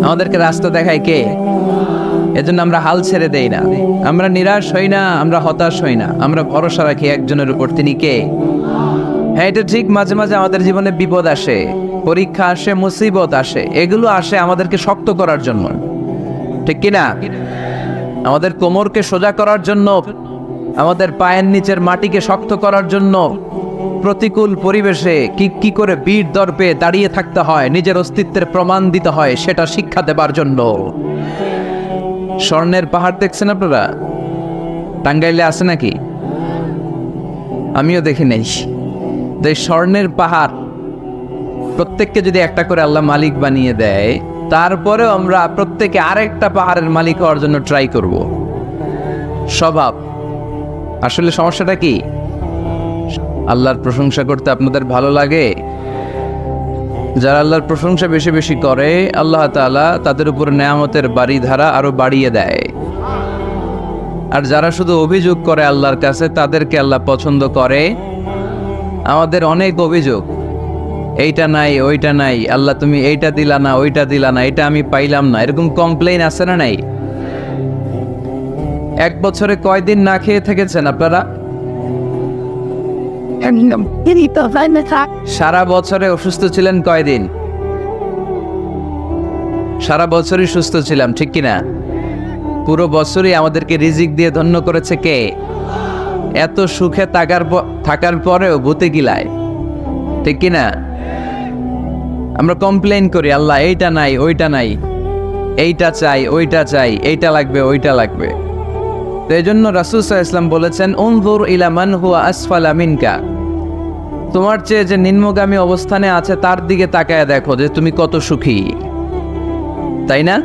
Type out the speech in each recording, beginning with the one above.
আমাদেরকে রাস্তা দেখায় কে? এজন্য আমরা হাল ছেড়ে দেই না, আমরা নিরাশ হই না, আমরা হতাশ হই না, আমরা ভরসা রাখি একজনের উপর। তিনি কে? হ্যাঁ, এটা ঠিক, মাঝে মাঝে আমাদের জীবনে বিপদ আসে, পরীক্ষা আসে, মুসিবত আসে, এগুলো আসে আমাদেরকে শক্ত করার জন্য, ঠিক কিনা? আমাদের কোমরকে সোজা করার জন্য, আমাদের পায়ের নিচের মাটিকে শক্ত করার জন্য। প্রতিকূল পরিবেশে কি করে বীর দর্পে দাঁড়িয়ে থাকতে হয়, নিজের অস্তিত্বের প্রমাণ দিতে হয়, সেটা শিক্ষা দেবার জন্য। স্বর্ণের পাহাড় দেখছেন আপনারা? টাঙ্গাইলে আছে নাকি? আমিও দেখি নাই। এই স্বর্ণের পাহাড় প্রত্যেককে যদি একটা করে আল্লাহ মালিক বানিয়ে দেয়, তারপরেও আমরা প্রত্যেকে আরেকটা পাহাড়ের মালিক হওয়ার জন্য ট্রাই করব। স্বভাব। আসলে সমস্যাটা কি? আল্লাহর প্রশংসা করতে আপনাদের ভালো লাগে? যারা আল্লাহর প্রশংসা বেশি বেশি করে, আল্লাহ তাআলা তাদের উপর নেয়ামতের বাড়িধারা আরো বাড়িয়ে দেয়। আর যারা শুধু অভিযোগ করে আল্লাহর কাছে, তাদেরকে আল্লাহ পছন্দ করে। আমাদের অনেক অভিযোগ, এইটা নাই, ওইটা নাই, আল্লাহ তুমি এইটা দিলা না, ওইটা দিলা না, এটা আমি পাইলাম না, এরকম কমপ্লেইন আছে না নাই? এক বছরে কয়দিন না খেয়ে থেকেছেন আপনারা? সারা বছরে অসুস্থ ছিলেন কয়দিন? সারা বছরই সুস্থ ছিলাম, ঠিক কিনা? পুরো বছরই আমাদেরকে রিজিক দিয়ে ধন্য করেছে কে? এত সুখে থাকার পরেও ভূতে গিলায়, ঠিক কিনা? আমরা কমপ্লেইন করি, আল্লাহ এইটা নাই, ওইটা নাই, এইটা চাই, ওইটা চাই, এইটা লাগবে, ওইটা লাগবে। তো এই জন্য রাসূল সাল্লাল্লাহু আলাইহি ওয়াসাল্লাম বলেছেন, উনজুর ইলা মান হুয়া আসফালা মিনকা, তোমার চেয়ে যে নিম্নগামী অবস্থানে আছে তার দিকে তাকায় দেখো যে তুমি কত সুখী, তাই না?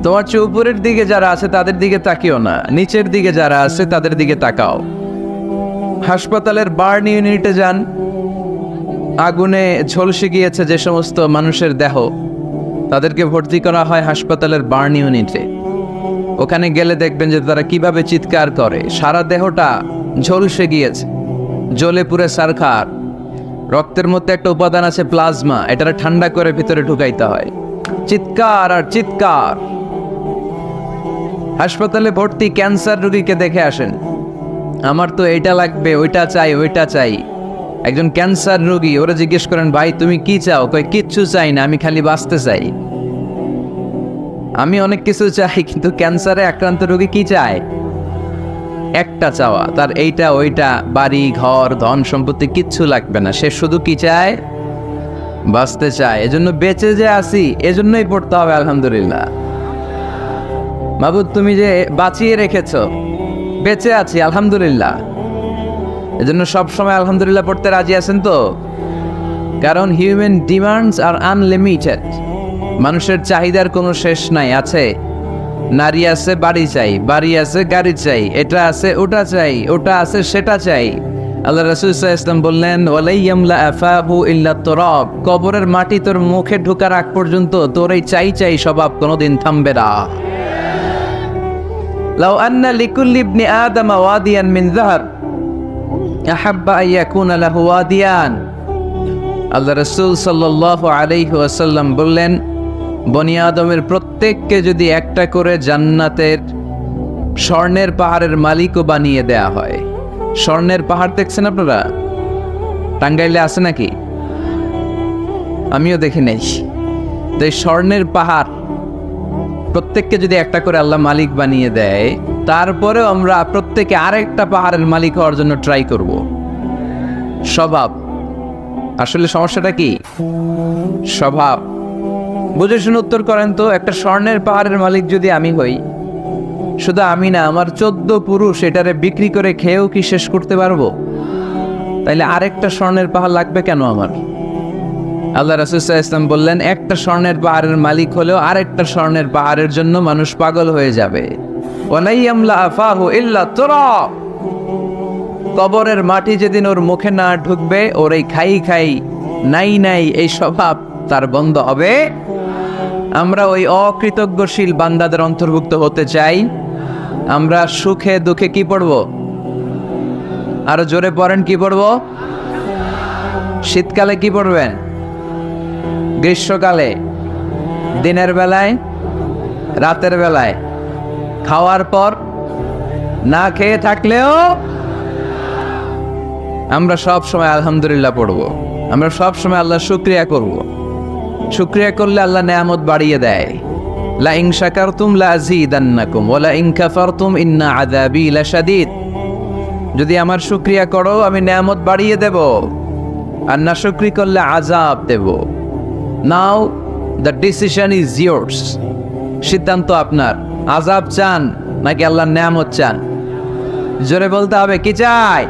তোমার চেয়ে উপরের দিকে যারা আছে তাদের দিকে তাকিও না, নিচের দিকে যারা আছে তাদের দিকে তাকাও। হাসপাতালের বার্ন ইউনিটে যান, আগুনে ঝলসে গিয়েছে যে সমস্ত মানুষের দেহ, তাদেরকে ভর্তি করা হয় হাসপাতালের বার্ন ইউনিটে। ওখানে গেলে দেখবেন যে তারা কিভাবে চিৎকার করে, সারা দেহটা ঝলসে গিয়েছে, জ্বলে পুড়ে সারখার। রক্তের মধ্যে একটা উপাদান আছে প্লাজমা, এটা ঠান্ডা করে ভিতরে ঢুকাইতে হয়, চিৎকার আর চিৎকার। হাসপাতালে ভর্তি ক্যান্সার রোগীকে দেখে আসেন, আমার তো এইটা লাগবে, ওইটা চাই, ওইটা চাই। একজন ক্যান্সার রোগী, ওরা জিজ্ঞেস করেন, ভাই তুমি কি চাও? কয় কিচ্ছু চাই না, আমি খালি বাঁচতে চাই। আমি অনেক কিছু চাই, কিন্তু ক্যান্সারে আক্রান্ত রোগী কি চায়? একটা চাওয়া, তার এইটা ওইটা, বাড়ি ঘর ধন সম্পত্তি কিচ্ছু লাগবে না, সে শুধু কি চায়? বাঁচতে চায়। এজন্য বেঁচে যে আসি, এজন্যই পড়তে হবে আলহামদুলিল্লাহ। মাবুদ তুমি যে বাঁচিয়ে রেখেছো, বেঁচে আছি আলহামদুলিল্লাহ। এজন্য সবসময় আলহামদুলিল্লাহ পড়তে রাজি আছেন তো? কারণ হিউম্যান ডিমান্ডস আর আনলিমিটেড, মানুষের চাহিদার কোনো শেষ নাই। আছে নারী আছে, বাড়ি চাই, বাড়ি আছে, গাড়ি চাই, এটা আছে, ওটা চাই, ওটা আছে, সেটা চাই। আল্লাহ রাসূল সাল্লাল্লাহু আলাইহি ওয়াসাল্লাম বললেন, ওয়ালাই ইয়ামলা আফাহু ইল্লা তুরাব, কবরের মাটি তোর মুখে ঢোকার আগ পর্যন্ত তোর এই চাই চাই স্বভাব কোনোদিন থামবে না। লাউ আন্না লিকুল্লি ইবনি আদম ওয়াদিয়ান মিন যাহাব আহাব্বা আন ইয়াকুনা লাহু ওয়াদিয়ান। আল্লাহ রাসূল সাল্লাল্লাহু আলাইহি ওয়াসাল্লাম বললেন, বনি আদমের প্রত্যেককে যদি একটা করে জান্নাতের স্বর্ণের পাহাড়ের মালিকও বানিয়ে দেয়া হয়। স্বর্ণের পাহাড় দেখছেন আপনারা? টাঙ্গাইলে আছে নাকি? আমিও দেখি নাই। তো এই স্বর্ণের পাহাড় প্রত্যেককে যদি একটা করে আল্লাহ মালিক বানিয়ে দেয়, তারপরেও আমরা প্রত্যেকে আরেকটা পাহাড়ের মালিক হওয়ার জন্য ট্রাই করব। স্বভাব। আসলে সমস্যাটা কি? স্বভাব। বুঝে শুনে উত্তর করেন তো, একটা স্বর্ণের পাহাড়ের মালিক যদি আমি হই, শুধু আমি না, আমার 14 পুরুষ এটারে বিক্রি করে খেয়েও কি শেষ করতে পারবো? তাইলে আরেকটা স্বর্ণের পাহাড় লাগবে কেন আমার? আল্লাহ রাসূল সাল্লাল্লাহু আলাইহি ওয়াসাল্লাম বললেন, একটা স্বর্ণের পাহাড়ের মালিক হলেও আরেকটা স্বর্ণের পাহাড়ের জন্য মানুষ পাগল হয়ে যাবে। ওয়ালাই ইয়ামলা আফাহু ইল্লা তুরাব, কবরের মাটি যেদিন ওর মুখে না ঢুকবে, ওর এই খাই খাই নাই নাই এই স্বভাব তার বন্ধ হবে। আমরা ওই অকৃতজ্ঞশীল বান্দাদের অন্তর্ভুক্ত হতে চাই। আমরা সুখে দুঃখে কি পড়ব? আরো জোরে পড়েন, কি পড়ব? শীতকালে কি পড়বেন? গ্রীষ্মকালে দিনের বেলায়, রাতের বেলায়, খাওয়ার পর না খেয়ে থাকলেও আমরা সব সময় আলহামদুলিল্লাহ পড়ব। আমরা সব সময় আল্লাহর শুকরিয়া করব। শুকরিয়া করলে আল্লাহ নেয়ামত বাড়িয়ে দেয়। লা ইন শাকারতুম লা আযীদান্নাকুম ওয়া লা ইন কাফারতুম ইন্না আযাবি লাশাদীদ। যদি আমার শুকরিয়া করো আমি নেয়ামত বাড়িয়ে দেব, আর না শুকরি করলে আযাব দেব। নাও দ্য ডিসিশন ইজ ইয়ার্স। সিদ্ধান্ত আপনার। আযাব চান নাকি আল্লাহর নেয়ামত চান? জোরে বলতে হবে, কি চাই?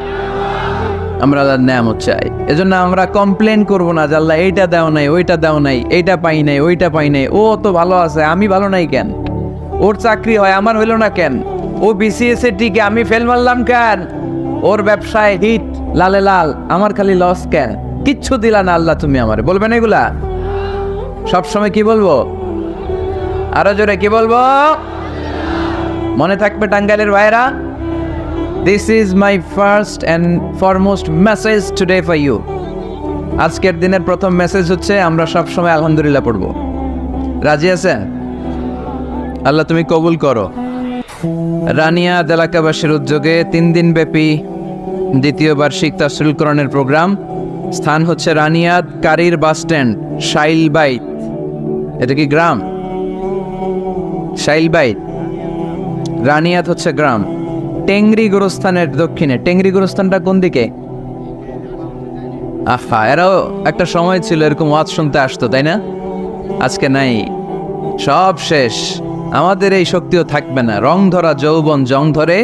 আমরা আল্লাহর নেয়ামত চাই। এজন্য আমরা কমপ্লেন করব না যে আল্লাহ এইটা দাও নাই, ওইটা দাও নাই, এইটা পাই নাই, ওইটা পাই নাই। ও তো ভালো আছে, আমি ভালো নাই কেন? ওর চাকরি হয়, আমার হইল না কেন? ও বিসিএস এ টিকে, আমি ফেল মারলাম কেন? ওর ব্যবসায় হিট লালে লাল, আমার খালি লস কেন? কিচ্ছু দিলা না আল্লাহ তুমি আমারে। বলবেন এগুলা সবসময়? কি বলবো? আরো জোরে কি বলবো? মনে থাকবে টাঙ্গাইলের ভাইরা, this is my first and foremost message today for you. আজকের দিনের প্রথম মেসেজ হচ্ছে আমরা সব সময় আলহামদুলিল্লাহ পড়ব। রাজি আছেন? আল্লাহ তুমি কবুল করো। রানিয়াদ এলাকাবাসীর উদ্যোগে 3 দিন ব্যাপী দ্বিতীয় বার্ষিক তাফসীরুল কোরআনের প্রোগ্রাম। স্থান হচ্ছে রানিয়াদ কারির বাস স্ট্যান্ড, শাইলবাইত। এটা কি গ্রাম? শাইলবাইত। রানিয়াদ হচ্ছে গ্রাম। টেংরি গোরস্থানের দক্ষিণে। টেংরি গোরস্থানটা কোন দিকে? আহা, এরাও একটা সময় ছিল এরকম ওয়াজ শুনতে আসতো, তাই না? আজকে নাই, সব শেষ। আমাদের এই শক্তিও থাকবে না। রং ধরা যৌবন জং ধরে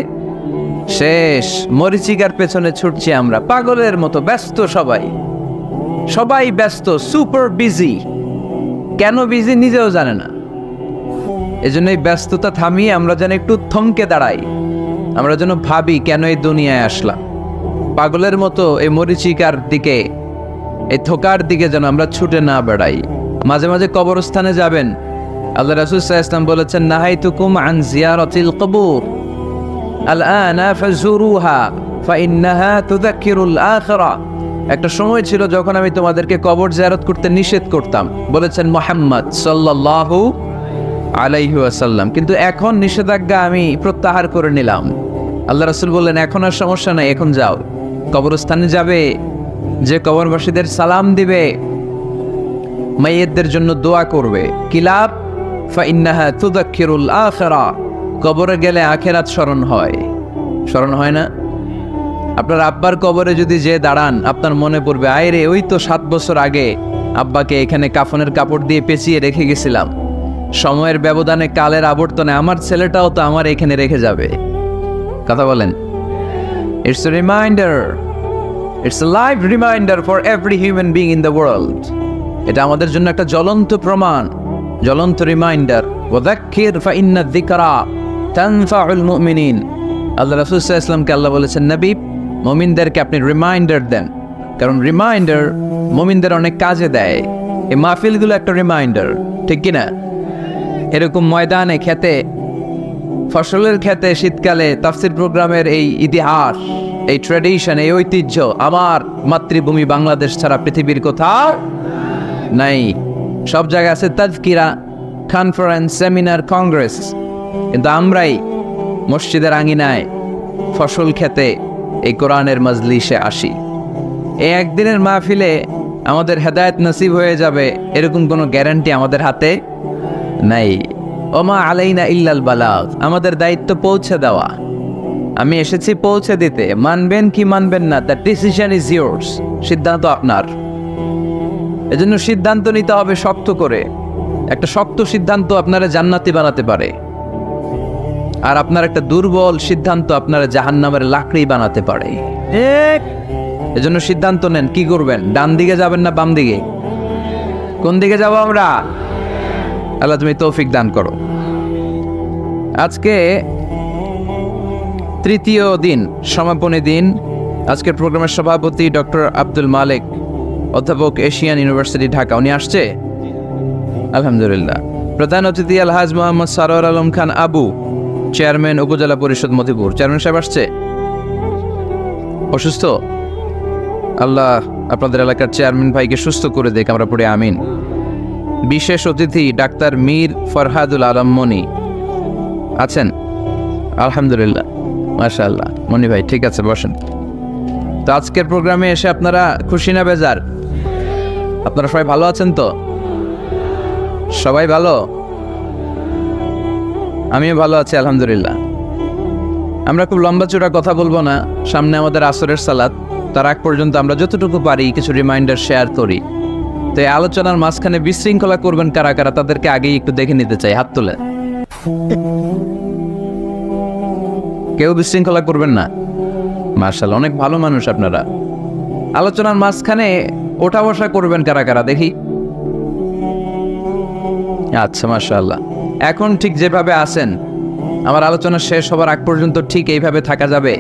শেষ। মরিচিকার পেছনে ছুটছি আমরা পাগলের মতো। ব্যস্ত সবাই, সবাই ব্যস্ত, সুপার বিজি। কেন বিজি নিজেও জানে না। এজন্য এই ব্যস্ততা থামিয়ে আমরা যেন একটু থমকে দাঁড়াই। আমরা যেন ভাবি কেন এই দুনিয়ায় আসলাম। পাগলের মতো এই মরিচিকার দিকে, এই থোকার দিকে যেন আমরা ছুটে না বেড়াই। মাঝে মাঝে কবরস্থানে যাবেন। আল্লাহ রাসূল সাল্লাল্লাহু আলাইহি ওয়াসাল্লাম বলেছেন, নাহাইতুকুম আন জিয়ারাতিল কবুর আলআনা ফাজুরুহা ফাইন্নাহা তুযাক্কিরুল আখিরা। একটা সময় ছিল যখন আমি তোমাদেরকে কবর জিয়ারত করতে নিষেধ করতাম, বলেছেন মুহাম্মদ সাল্লাল্লাহু আলাইহি ওয়াসাল্লাম। কিন্তু এখন নিষেধাজ্ঞা আমি প্রত্যাহার করে নিলাম। আল্লাহ রাসূল বললেন, এখন আর সমস্যা নাই, এখন যাও, কবরস্থানে যাবে, যে কবরবাসীদের সালাম দিবে, মাইয়িতদের জন্য দোয়া করবে। কি লাভ? ফাইন্নাহা তুযাক্কিরুল আখিরা। কবরে গেলে আখিরাত স্মরণ হয়। স্মরণ হয় না? আপনার আব্বার কবরে যদি যে দাঁড়ান, আপনার মনে পড়বে, আয় রে, ওই তো 7 বছর আগে আব্বাকে এখানে কাফনের কাপড় দিয়ে পেঁচিয়ে রেখে গেছিলাম। সময়ের ব্যবধানে, কালের আবর্তনে আমার ছেলেটাও তো আমার এখানে রেখে যাবে। কথা বলেন। It's a reminder, it's a live reminder for every human being in the world. এটা আমাদের জন্য একটা জ্বলন্ত প্রমাণ, জ্বলন্ত রিমাইন্ডার। ওয়াযাক্কির ফাইন্না যিকরা তানফাউল মুমিনিন। আল্লাহ রাসূল সাল্লাল্লাহু আলাইহি ওয়াসাল্লামকে আল্লাহ বলেছেন, নবী, মুমিনদেরকে আপনি রিমাইন্ডার দেন, কারণ রিমাইন্ডার মুমিনদের অনেক কাজে দেয়। এই মাহফিলগুলো একটা রিমাইন্ডার, ঠিক কি না? এরকম ময়দানে, খেতে, ফসলের খেতে শীতকালে তাফসীর প্রোগ্রামের এই ইতিহাস, এই ট্র্যাডিশন, এই ঐতিহ্য আমার মাতৃভূমি বাংলাদেশ ছাড়া পৃথিবীর কোথাও নাই। সব জায়গায় আছে তাজকিরা, কনফারেন্স, সেমিনার, কংগ্রেস, কিন্তু আমরাই মসজিদের আঙিনায়, ফসল খেতে, এই কোরআনের মজলিসে আসি। এই একদিনের মাহফিলে আমাদের হেদায়েত নসিব হয়ে যাবে এরকম কোনো গ্যারান্টি আমাদের হাতে নাই। ওমা আলাইনা ইল্লাল বালাগ। আমাদের দায়িত্ব পৌঁছে দেওয়া। আমি এসেছি পৌঁছে দিতে। মানবেন কি মানবেন না, দ্য ডিসিশন ইজ ইয়ার্স। সিদ্ধান্ত আপনার। এজন্য সিদ্ধান্ত নিতে হবে শক্ত করে। একটা শক্ত সিদ্ধান্ত আপনারা জান্নাতি বানাতে পারে, আর আপনার একটা দুর্বল সিদ্ধান্ত আপনারা জাহান্নামের লাকড়ি বানাতে পারে। এজন্য সিদ্ধান্ত নেন, কি করবেন? ডান দিকে যাবেন না বাম দিকে? কোন দিকে যাব আমরা? আল্লাহ তুমি তৌফিক দান করো। আজকে তৃতীয় দিন, সমাপনী দিন। আজকের প্রোগ্রামের সভাপতি ডক্টর আব্দুল মালিক, অধ্যাপক, এশিয়ান ইউনিভার্সিটি, ঢাকা। উনি আসছে? আলহামদুলিল্লাহ। প্রধান অতিথি আলহাজ মোহাম্মদ সারোয়ার আলম খান আবু, চেয়ারম্যান উপজেলা পরিষদ মতিপুর। চেয়ারম্যান সাহেব আসছে? অসুস্থ? আল্লাহ আপনাদের এলাকার চেয়ারম্যান ভাইকে সুস্থ করে দেখ, আমরা পড়ে আমিন। বিশেষ অতিথি ডাক্তার মীর ফরহাদুল আলম মনি আছেন? আলহামদুলিল্লাহ, মাশাআল্লাহ। মনি ভাই ঠিক আছে, বসেন। তো আজকের প্রোগ্রামে এসে আপনারা খুশি না বেজার? আপনারা সবাই ভালো আছেন তো? সবাই ভালো? আমিও ভালো আছি আলহামদুলিল্লাহ। আমরা খুব লম্বা চূড়া কথা বলবো না, সামনে আমাদের আসরের সালাত, তার আগ পর্যন্ত আমরা যতটুকু পারি কিছু রিমাইন্ডার শেয়ার করি। তো এই আলোচনার মাঝখানে বিশৃঙ্খলা করবেন কারা কারা, তাদেরকে আগেই একটু দেখে নিতে চাই, হাত তোলে। কেউ বিশৃঙ্খলা করবেন না, মাশাআল্লাহ, অনেক ভালো মানুষ আপনারা। আলোচনার মাঝখানে ওঠা বসা করবেন কারা কারা দেখি। আচ্ছা, মাশাআল্লাহ। এখন ঠিক যেভাবে আছেন, আমার আলোচনা শেষ হবার আগ পর্যন্ত ঠিক এইভাবে থাকা যাবে?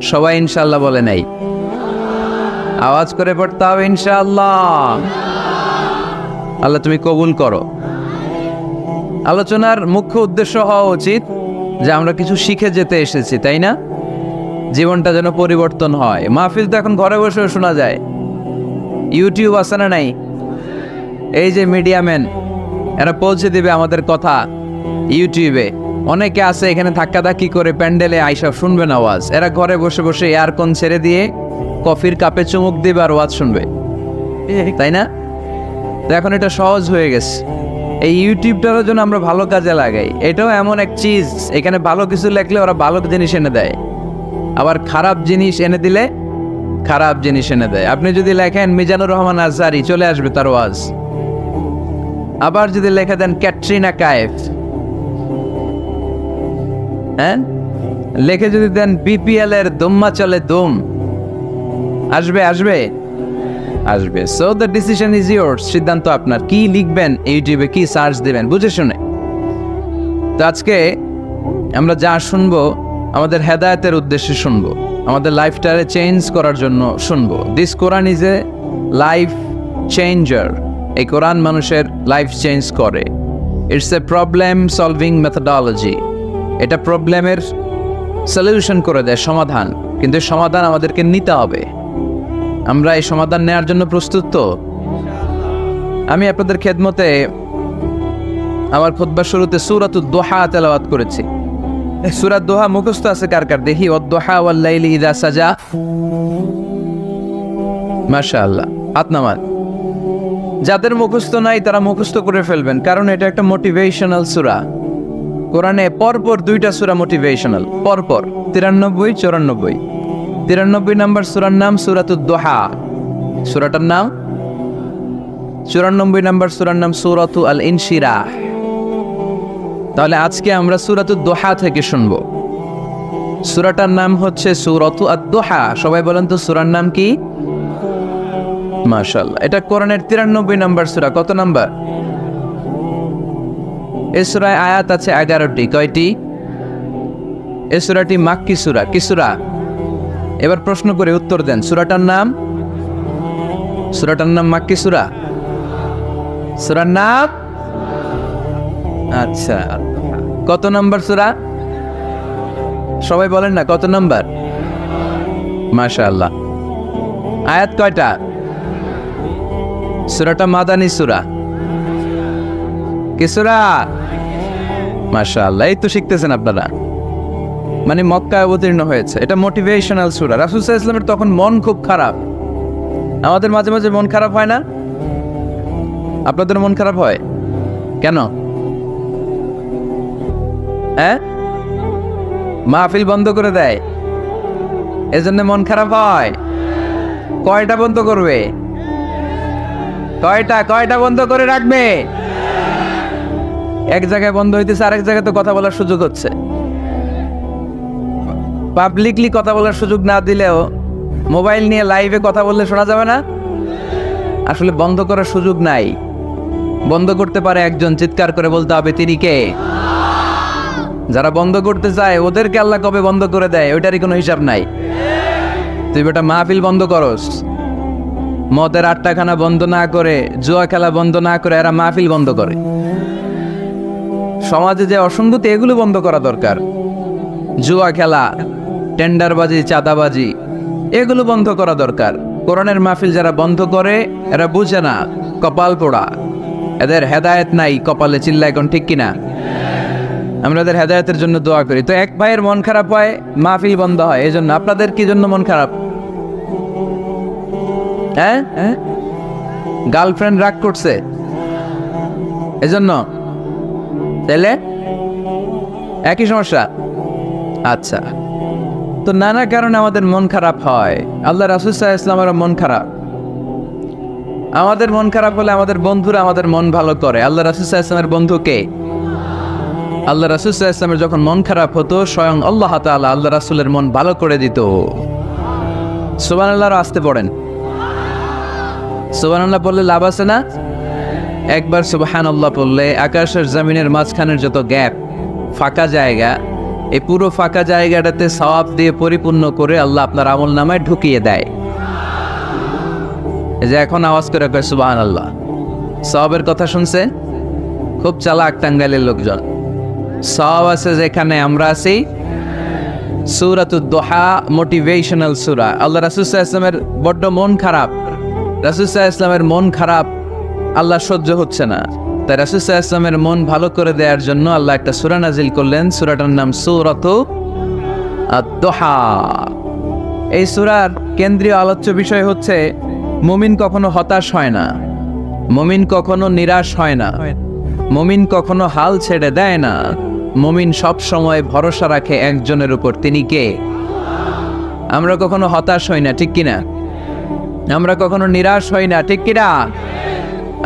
সবাই ইনশাআল্লাহ বলে নাই? আওয়াজ করে পড়তে হবে ইনশাআল্লাহ। আল্লাহ তুমি কবুল করো। আলোচনার মুখ্য উদ্দেশ্য হওয়া উচিত যে আমরা কিছু শিখে যেতে এসেছি, তাই না? জীবনটা যেন পরিবর্তন হয়। মাহফিল তো এখন ঘরে বসেও শোনা যায়, ইউটিউব আছে না নাই? এই যে মিডিয়াম্যান, এরা পৌঁছে দিবে আমাদের কথা ইউটিউবে। অনেকে আছে এখানে ধাক্কাধাক্কি করে প্যান্ডেলে আইসা শুনবেন আওয়াজ, এরা ঘরে বসে বসে এয়ারকন ছেড়ে দিয়ে কফির কাপে চুমুক দিবে আর ওয়াজ শুনবে, তাই না? তো এখন এটা সহজ হয়ে গেছে। এই ইউটিউবটারও জন্য আমরা ভালো কাজে লাগাই। এটাও এমন এক চিজ, এখানে ভালো কিছু লেখলে ওরা ভালো জিনিস এনে দেয়, আবার খারাপ জিনিস এনে দিলে খারাপ জিনিস এনে দেয়। আপনি যদি লেখেন মিজানুর রহমান আজহারি, চলে আসবে তার ওয়াজ। আবার যদি লেখা দেন ক্যাটরিনা কায়েফ, হ্যাঁ, লেখে যদি দেন বিপিএল এর দুম্মা চলে দুম, আসবে আসবে আসবে। So the decision is yours, সিদ্ধান্ত আপনার। কি লিখবেন ইউটিউবে, কি সার্চ দেবেন, বুঝে শুনে। তো আজকে আমরা যা শুনবো আমাদের হেদায়েতের উদ্দেশ্যে শুনবো, আমাদের লাইফটারে চেঞ্জ করার জন্য শুনবো। This Quran is a life changer. এই কোরআন মানুষের লাইফ চেঞ্জ করে। It's a problem solving methodology. এটা প্রবলেমের সলিউশন করে দেয়, সমাধান। কিন্তু সমাধান আমাদেরকে নিতে হবে। আমরা এই সমাধান নেওয়ার জন্য প্রস্তুত তো? আমি আপনাদের খেদমতে আমার খুতবার শুরুতে সূরাতুদ দুহা তেলাওয়াত করেছি। সূরা দুহা মুখস্থ আছে কার কার দেখি? ওয়াদ-দুহা ওয়াল-লাইলি ইযা সাজা। মাশাআল্লাহ, হাত নামান। যাদের মুখস্থ নাই তারা মুখস্থ করে ফেলবেন, কারণ এটা একটা মোটিভেশনাল সূরা। কোরআনে পরপর দুইটা সূরা মোটিভেশনাল, পরপর 93, 94। 93 নম্বর সূরার নাম সূরাতুদ দুহা, সূরাটার নাম। 94 নম্বর সূরার নাম সূরাতু আল ইনশিরাহ। তাহলে আজকে আমরা সূরাতুদ দুহা থেকে শুনব। সূরাটার নাম হচ্ছে সূরাতু আদ-দুহা। সবাই বলেন তো সূরার নাম কি? মাশাআল্লাহ, এটা কোরআনের 93 নম্বর সূরা। কত নাম্বার? এই সূরায় আয়াত আছে 11টি। কয়টি? এই সূরাটি মাক্কি সূরা। কি সূরা? এবার প্রশ্ন করে উত্তর দেন। সূরাটার নাম মাক্কি সূরা। সূরার নাম, আচ্ছা, কত নাম্বার সূরা? সবাই বলেন না কত নাম্বার? মাশাআল্লাহ। আয়াত কয়টা? সূরাটা মাদানী সূরা। কি সূরা? মাশাআল্লাহ, এই তো শিখতেছেন আপনারা। মানে মক্কায় অবতীর্ণ হয়েছে। এটা মোটিভেশনাল সূরা। রাসূল সাল্লাল্লাহু আলাইহি ওয়াসাল্লামের তখন মন খুব খারাপ। আমাদের মাঝে মাঝে মন খারাপ হয় না? আপনাদের মন খারাপ হয় কেন? হ্যাঁ, মাহফিল বন্ধ করে দেয়, এজন্য মন খারাপ হয়। কয়টা বন্ধ করবে? কয়টা বন্ধ করে রাখবে? এক জায়গায় বন্ধ হইতেছে, আরেক জায়গায় তো কথা বলার সুযোগ হচ্ছে। পাবলিকলি কথা বলার সুযোগ না দিলেও মোবাইল নিয়ে লাইভে কথা বললে শোনা যাবে না? আসলে বন্ধ করার সুযোগ নাই। বন্ধ করতে পারে একজন, চিৎকার করে বলতে হবে তিনি কে। যারা বন্ধ করতে চায় ওদেরকে আল্লাহ কবে বন্ধ করে দেয় ওইটারই কোনো হিসাব নাই। তুই বেটা মাহফিল বন্ধ করস, মদের আটটাখানা বন্ধ না করে, জুয়া খেলা বন্ধ না করে এরা মাহফিল বন্ধ করে। সমাজে যে অসঙ্গতি এগুলো বন্ধ করা দরকার। জুয়া খেলা, টেন্ডারবাজি, চাঁদাবাজি এগুলো বন্ধ করা দরকার। কোরআনের মাহফিল যারা বন্ধ করে এরা বুঝে না, কপাল পোড়া, এদের হেদায়েত নাই, কপালে চিল্লা এখন, ঠিক কিনা? আমরা এদের হেদায়েতের জন্য দোয়া করি। তো এক ভাইয়ের মন খারাপ হয়, মাহফিল বন্ধ হয়, এই জন্য। আপনাদের কি জন্য মন খারাপ? হ্যাঁ, গার্লফ্রেন্ড রাগ করছে এজন্য? তাহলে একই সমস্যা। আচ্ছা, তো নানা কারণে আমাদের মন খারাপ হয়। আল্লাহ রাসূল সাল্লাল্লাহু আলাইহি ওয়াসাল্লামের মন খারাপ। আমাদের মন খারাপ হলে আমাদের বন্ধুরা আমাদের মন ভালো করে। আল্লাহ রাসূল সাল্লাল্লাহু আলাইহি ওয়াসাল্লামের বন্ধু কে? আল্লাহ রাসূল সাল্লাল্লাহু আলাইহি ওয়াসাল্লামের যখন মন খারাপ হতো, স্বয়ং আল্লাহ তাআলা আল্লাহ রাসূলের মন ভালো করে দিত। সুবহানাল্লাহ, আসতে পড়েন। সুবহানাল্লাহ বললে লাভ আছে না? একবার সুবহানাল্লাহ বললে আকাশের জমিনের মাঝখানের যত গ্যাপ, ফাঁকা জায়গা, এই পুরো ফাঁকা জায়গাটাতে সওয়াব দিয়ে পরিপূর্ণ করে আল্লাহ আপনার আমল নামায় ঢুকিয়ে দেয়। এই যে এখন আওয়াজ করে কয় সুবহানাল্লাহ, সওয়াবের কথা শুনছে? খুব চালাক টাঙ্গাইলের লোকজন। সওয়াব আছে যেখানে আমরা আছি। সূরাতুদ দুহা মোটিভেশনাল সূরা। আল্লাহ রাসূল সাল্লাল্লাহু আলাইহি ওয়াসাল্লামের বড্ড মন খারাপ। রাসূল সাল্লাল্লাহু আলাইহি ওয়াসাল্লামের মন খারাপ, আল্লাহ সহ্য হচ্ছে না। তাই রাসূল সাল্লাল্লাহু আলাইহি ওয়াসাল্লামের মন ভালো করে দেওয়ার জন্য আল্লাহ একটা সূরা নাজিল করলেন। সূরাটার নাম সূরাতু আদ-দুহা। এই সূরার কেন্দ্রীয় আলোচ্য বিষয় হচ্ছে মুমিন কখনো হতাশ হয় না, মুমিন কখনো নিরাশ হয় না, মুমিন কখনো হাল ছেড়ে দেয় না। মুমিন সব সময় ভরসা রাখে একজনের উপর, তিনি কে? আমরা কখনো হতাশ হই না, ঠিক কিনা? আমরা কখনো নিরাশ হই না, ঠিক কিনা?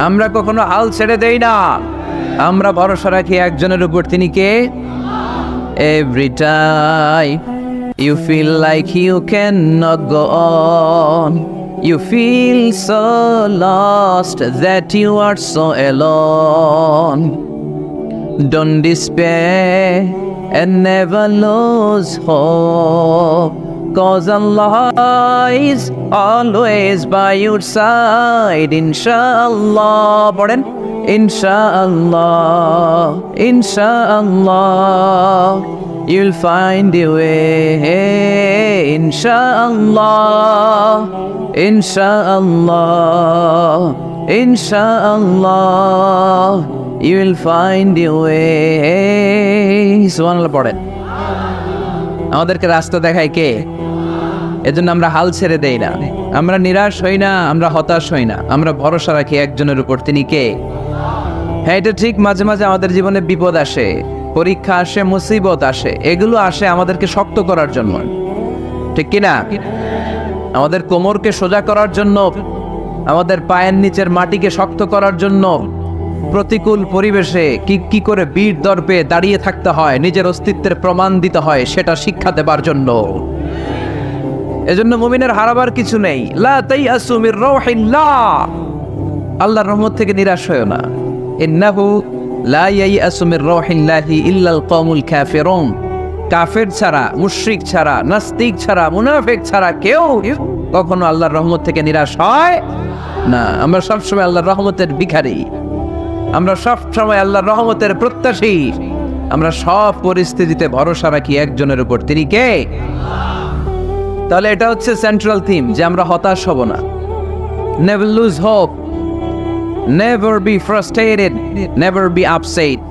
আমরা কখনো হাল ছেড়ে দেই না, আমরা ভরসা রাখি একজনের উপর, তিনি কে? Every time you feel like you cannot go on, you feel so lost that you are so alone. Don't despair and never lose hope, 'cause Allah is always by your side. Inshallah, পড়েন, Inshallah, Inshallah, you'll find your way. Inshallah, Inshallah, Inshallah, you'll find your way. সুবহানাল্লাহ পড়েন। আমাদেরকে রাস্তা দেখায় কে? এজন্য আমরা হাল ছেড়ে দেই না, আমরা নিরাশ হই না, আমরা হতাশ হই না, আমরা ভরসা রাখি একজনের উপর, তিনি কে? হ্যাঁ, এটা ঠিক, মাঝে মাঝে আমাদের জীবনে বিপদ আসে, পরীক্ষা আসে, মুসিবত আসে, এগুলো আসে আমাদেরকে শক্ত করার জন্য, ঠিক কিনা? আমাদের কোমরকে সোজা করার জন্য, আমাদের পায়ের নিচের মাটিকে শক্ত করার জন্য। প্রতিকূল পরিবেশে কি করে বীর দর্পে দাঁড়িয়ে থাকতে হয়, নিজের অস্তিত্বের প্রমাণ দিতে হয়, সেটা শিক্ষা দেবার জন্য। এজন্য মুমিনের হারাবার কিছু নেই। লা তাইয়াসু মির রাউহিল্লাহ, আল্লাহর রহমত থেকে নিরাশ হয়ো না। ইন্নাহু লা ইয়াইয়াসু মির রাউহিল্লাহি ইল্লাল কওমুল কাফিরুন, কাফের ছাড়া, মুশরিক ছাড়া, নাস্তিক ছাড়া, মুনাফিক ছাড়া কেউ কখনো আল্লাহর রহমত থেকে নিরাশ হয় না। আমরা সবসময় আল্লাহর রহমতের ভিখারি, আমরা সবসময় আল্লাহর রহমতের প্রত্যাশী। আমরা সব পরিস্থিতিতে ভরসা রাখি একজনের উপর, তিনি কে? তাহলে এটা হচ্ছে সেন্ট্রাল থিম, যে আমরা হতাশ হব না। Never lose hope, never be frustrated, never be upset.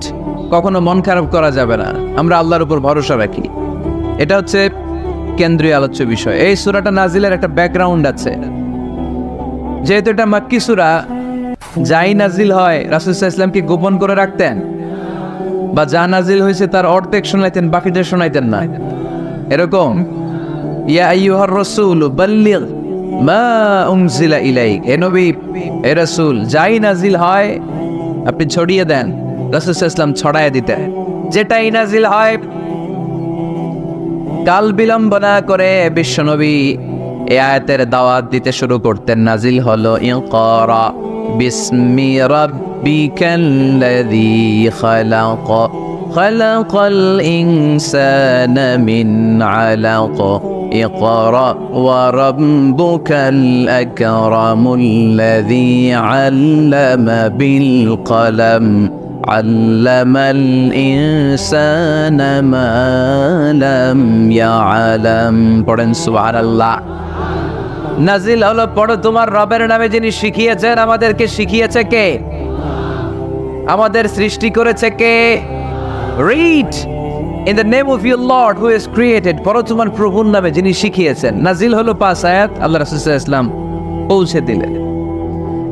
কখনো মন খারাপ করা যাবে না, আমরা আল্লাহর উপর ভরসা রাখি। এটা হচ্ছে কেন্দ্রীয় আলোচ্য বিষয়। এই সূরাটা নাজিলের একটা ব্যাকগ্রাউন্ড আছে। যেহেতু এটা মাক্কি সূরা, যাই নাজিল হয় রাসূল সাল্লাল্লাহু আলাইহি ওয়াসাল্লাম কি গোপন করে রাখতেন? বা যা নাজিল হয়েছে তার অর্ধেক শোনাইতেন, বাকিটা শোনাইতেন না, এরকম? ইয়া আইয়ুহার রাসূল বাল্লিগ মা উনজিলা ইলাইক, হে নবী, হে রাসূল, যাই নাজিল হয় আপনি ছড়িয়ে দেন। রাসূল সাল্লাল্লাহু আলাইহি ওয়াসাল্লাম ছড়ায় দিতেন। যেটাই নাজিল হয়, কাল বিলম্ব না করে বিশ্বনবী এই আয়াতের দাওয়াত দিতে শুরু করতেন। নাজিল হলো ইকরা বিসমি রাব্বিকাল্লাযী খালাক, খালাকাল ইনসানা মিন আলাক, ইকরা ওয়া রাব্বুকাল আকরামুল্লাযী আল্লামা বিল কলম, আল্লামাল ইনসানা মা লাম ইয়ালাম। পড়েন সুবহানাল্লাহ। নাজিল হলো পড়ো তোমার রবের নামে যিনি শিখিয়েছেন। আমাদেরকে শিখিয়েছে কে? আমাদের সৃষ্টি করেছে কে? Read in the name of your lord who has created. পড়ো তোমার প্রভুর নামে যিনি শিখিয়েছেন। নাজিল হলো 5 আয়াত, আল্লাহ রাসূল সাল্লাল্লাহু আলাইহি ওয়াসাল্লাম পৌঁছে দিলেন।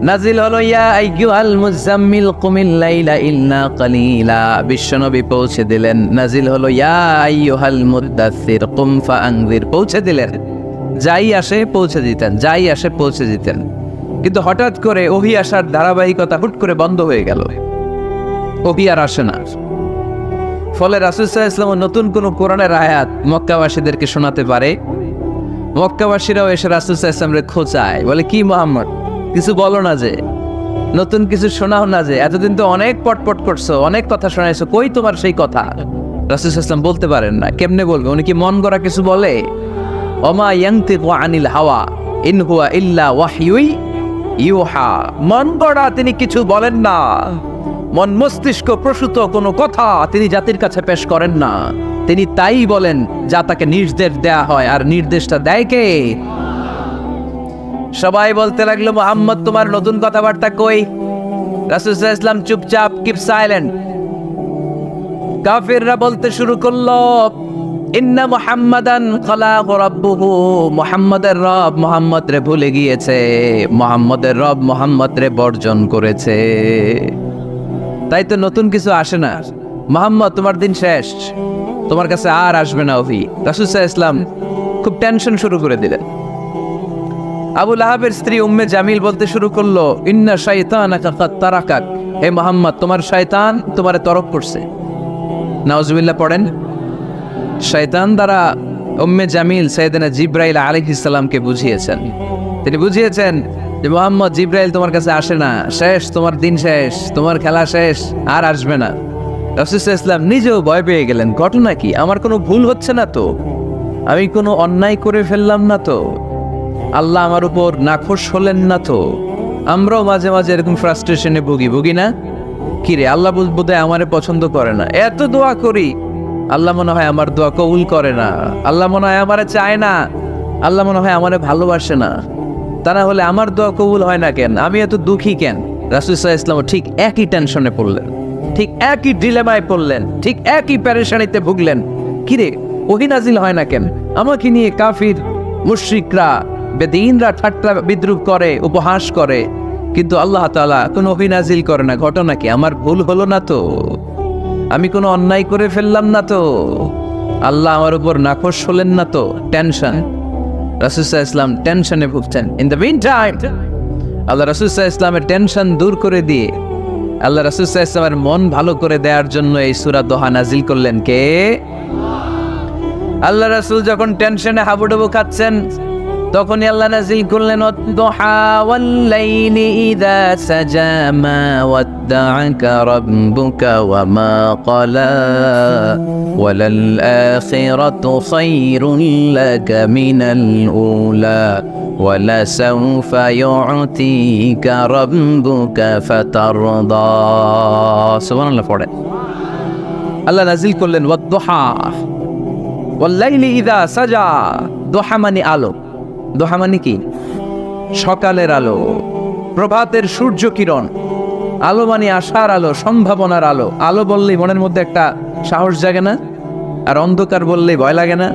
নাজিল হলো ইয়া আইয়ুহাল মুজাম্মিল কুমিল লাইলা ইল্লা কালিলা, বিশ্বনবী পৌঁছে দিলেন। নাজিল হলো ইয়া আইয়ুহাল মুদ্দাসসির কুম ফাআনযির, পৌঁছে দিলেন। যাই আসে পৌঁছে দিতেন, যাই আসে পৌঁছে দিতেন। কিন্তু হঠাৎ করে ওহী আসার ধারাবাহিকতা হুট করে বন্ধ হয়ে গেল, ওহী আর আসে না। ফলে রাসূল সাল্লাল্লাহু আলাইহি ওয়াসাল্লাম নতুন কোন কোরআনের আয়াত মক্কাবাসীদেরকে শোনাতে পারে। মক্কাবাসীরাও এসে রাসূল সাল্লাল্লাহু আলাইহি ওয়াসাল্লামকে খোঁচায়, বলে কি মুহাম্মদ কিছু বলো না, যে নতুন কিছু শোনাও না, যে এতদিন তো অনেক পটপট করছো, অনেক কথা শোনাইছো, কই তোমার সেই কথা? রাসূল সাল্লাল্লাহু আলাইহি ওয়াসাল্লাম বলতে পারেন না। কেমনে বলবে? উনি কি মন গড়া কিছু বলে? ওমা ইয়ানতিকু আনিল হাওয়া ইন হুয়া ইল্লা ওয়াহয়ুই ইউহা, মন গড়া তিনি কিছু বলেন না, মন মস্তিষ্ক প্রসূত কোনো কথা তিনি জাতির কাছে পেশ করেন না। তিনি তাই বলেন যা তাকে নির্দেশ দেয়া হয়, আর নির্দেশটা দেয় কে? সবাই বলতে লাগলো মুহাম্মদ তোমার নতুন কথাবার্তা কই? রাসূল সাল্লাল্লাহু আলাইহি ওয়াসাল্লাম চুপচাপ, কিপ সাইলেন্ট। কাফিররা বলতে শুরু করলো ইন্না মুহাম্মাদান খালাকু রাব্বুহু, মুহাম্মাদের রব মুহাম্মদ রে ভুলে গিয়েছে, মুহাম্মাদের রব মুহাম্মদ রে বর্জন করেছে, তাই তো নতুন কিছু আসে না। মুহাম্মদ তোমার দিন শেষ, তোমার কাছে আর আসবে না ওহী। রাসূল সাল্লাল্লাহু আলাইহি ওয়াসাল্লাম খুব টেনশন শুরু করে দিলেন। আবু লাহাবের স্ত্রী উম্মে জামিল বলতে শুরু করলো ইন্না শাইতানাকা কাদ তারাকাক, হে মুহাম্মদ তোমার শয়তান তোমারে তরক করছে। নাউজুবিল্লাহ পড়েন। শয়তান দ্বারা উম্মে জামিল সাইয়েদনা জিবরাইল আলাইহিস সালামকে বুঝিয়েছেন। তিনি বুঝিয়েছেন যে মুহাম্মদ জিবরাইল তোমার কাছে আসে না, শেষ, তোমার দিন শেষ, তোমার খেলা শেষ, আর আসবে না। রাসূল সাল্লাল্লাহু আলাইহি ওয়াসাল্লাম নিজেও ভয় পেয়ে গেলেন, ঘটনা কি? আমার কোনো ভুল হচ্ছে না তো? আমি কোনো অন্যায় করে ফেললাম না তো? আল্লাহ আমার উপর নাখোশ হলেন না তো? আমরাও মাঝে মাঝে এরকম ফ্রাস্ট্রেশনে ভুগি না? কিরে আল্লাহ বোধহয় আমারে পছন্দ করে না, এত দোয়া করি আল্লাহ মনে হয় আমার দোয়া কবুল করে না, আল্লাহ মনে হয় আমারে চায় না, আল্লাহ মনে হয় আমারে ভালোবাসে না, তা না হলে আমার দোয়া কবুল হয় না কেন? আমি এত দুঃখী কেন? রাসূল সাল্লাল্লাহু আলাইহি ওয়াসাল্লাম ঠিক একই টেনশনে পড়লেন, ঠিক একই ডিলেমায় পড়লেন, ঠিক একই পেরেশানিতে ভুগলেন। কিরে ওহী নাজিল হয় না কেন? আমাকে নিয়ে কাফির মুশরিকরা বেদিনরা ঠাট্টা বিদ্রুপ করে, উপহাস করে, কিন্তু আল্লাহ তাআলা কোনো ওহী নাজিল করে না। ঘটনা কি? আমার ভুল হলো না তো? আমি কোনো অন্যায় করে ফেললাম না তো? আল্লাহ আমার উপর নাখোশ হলেন না তো? টেনশন। রাসূল সাল্লাল্লাহু আলাইহি ওয়াসাল্লাম টেনশনে ভুগছেন। ইন দ্য মিন টাইম আল্লাহ রাসূল সাল্লাল্লাহু আলাইহি ওয়াসাল্লামের টেনশন দূর করে দিয়ে আল্লাহ রাসূল সাল্লাল্লাহু আলাইহি ওয়াসাল্লামের মন ভালো করে দেওয়ার জন্য এই সূরা দোহা নাজিল করলেন কে? আল্লাহ রাসূল যখন টেনশনে হাবুডুবু খাচ্ছেন তখনই আল্লাহ নাজিল করলেন ওয়াদ-দুহা ওয়াল-লাইলি ইযা সাজা মা ওয়াদ্দা'আকা রাব্বুকা ওয়া মা ক্বালা ওয়ালাল আখিরাতু খায়রুল লাকা মিনাল উলা ওয়ালাসাউফা ইউ'তিকা রাব্বুকা ফাতারদা। সুবহানাল্লাহ পড়ে আল্লাহ নাজিল করলেন ওয়াদ-দুহা ওয়াল-লাইলি ইযা সাজা। দুহা মানে আলো, দোহা মানে কি? সকালের আলো, প্রভাতের সূর্য কিরণ। আলো মানে আশার আলো, সম্ভাবনার আলো। আলো বললেই মনের মধ্যে একটা সাহস জাগে না? আর অন্ধকার বললেই ভয় লাগে না?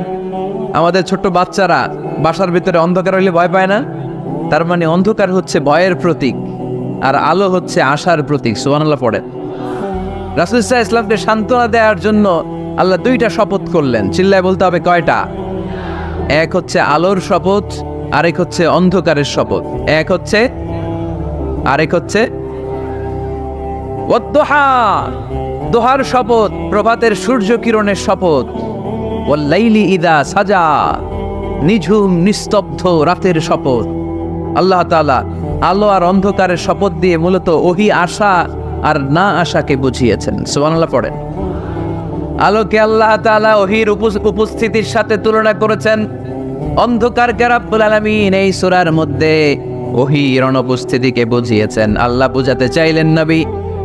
আমাদের ছোট্ট বাচ্চারা বাসার ভিতরে অন্ধকার হইলে ভয় পায় না? তার মানে অন্ধকার হচ্ছে ভয়ের প্রতীক, আর আলো হচ্ছে আশার প্রতীক। সুবহানাল্লাহ পড়ে। রাসূল সাল্লাল্লাহু আলাইহি ওয়াসাল্লামকে সান্ত্বনা দেওয়ার জন্য আল্লাহ দুইটা শপথ করলেন। চিল্লায় বলতে হবে কয়টা? এক হচ্ছে আলোর শপথ, আরেক হচ্ছে অন্ধকারের শপথ। এক হচ্ছে, আরেক হচ্ছে ওয়াদ-দুহা, দোহার শপথ, প্রভাতের সূর্য কিরণের শপথ। ওয়াল-লাইলি ইযা সাজা, নিঝুম নিস্তব্ধ রাতের শপথ। আল্লাহ তাআলা আলো আর অন্ধকারের শপথ দিয়ে মূলত ওহী আশা আর না আশাকে বুঝিয়েছেন। সুবহানাল্লাহ পড়েন। আলোকে আল্লাহ তাআলা ওহীর উপস্থিতির সাথে তুলনা করেছেন। অন্ধকারকে রব্বুল আলামিন এই সূরার মধ্যে ওহীর অনুপস্থিতিকে বুঝিয়েছেন। আল্লাহ বুঝাতে চাইলেন নবী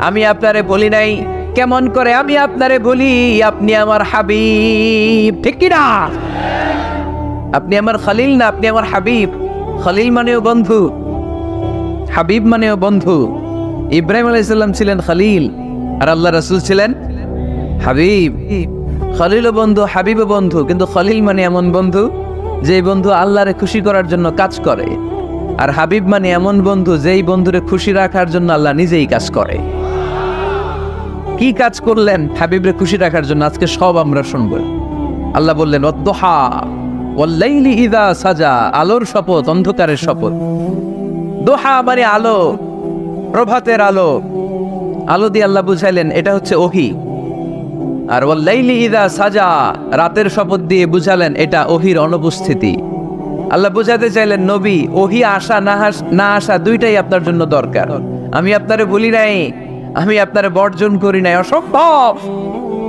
আমি আপনারে বলি নাই, কেমন করে আমি আপনারে বলি? আপনি আমার হাবিব, ঠিক কি না? আপনি আমার খলিল না, আপনি আমার হাবিব। খলিল মানেও বন্ধু, হাবিব মানেও বন্ধু। ইব্রাহিম আলাইহিস সালাম ছিলেন খলিল, আর আল্লাহ রাসূল ছিলেন হাবিব। খলিলও বন্ধু, হাবিবও বন্ধু, কিন্তু খলিল মানে এমন বন্ধু যে বন্ধু আল্লাহরে খুশি করার জন্য কাজ করে, আর হাবিব মানে এমন বন্ধু যেই বন্ধুরে খুশি রাখার জন্য আল্লাহ নিজেই কাজ করে। কি কাজ করলেন হাবিবরে খুশি রাখার জন্য, আজকে সব আমরা শুনব। আল্লাহ বললেন ওয়াদ-দুহা ওয়াল-লাইলি ইযা সাজা, আলোর শপথ, অন্ধকারের শপথ। দোহা মানে আলো, প্রভাতের আলো। আলো দিয়ে আল্লাহ বুঝাইলেন এটা হচ্ছে ওহী। আর ওয়াল-লাইলি ইযা সাজা, রাতের শপথ দিয়ে বুঝালেন এটা ওহীর অনুপস্থিতি। আল্লাহ বুঝাতে চাইলেন নবী, ওহী আসা না আসা দুইটাই আপনার জন্য দরকার। আমি আপনারে বলি নাই, আমি আপনারে বর্জন করি নাই, অসম্ভব।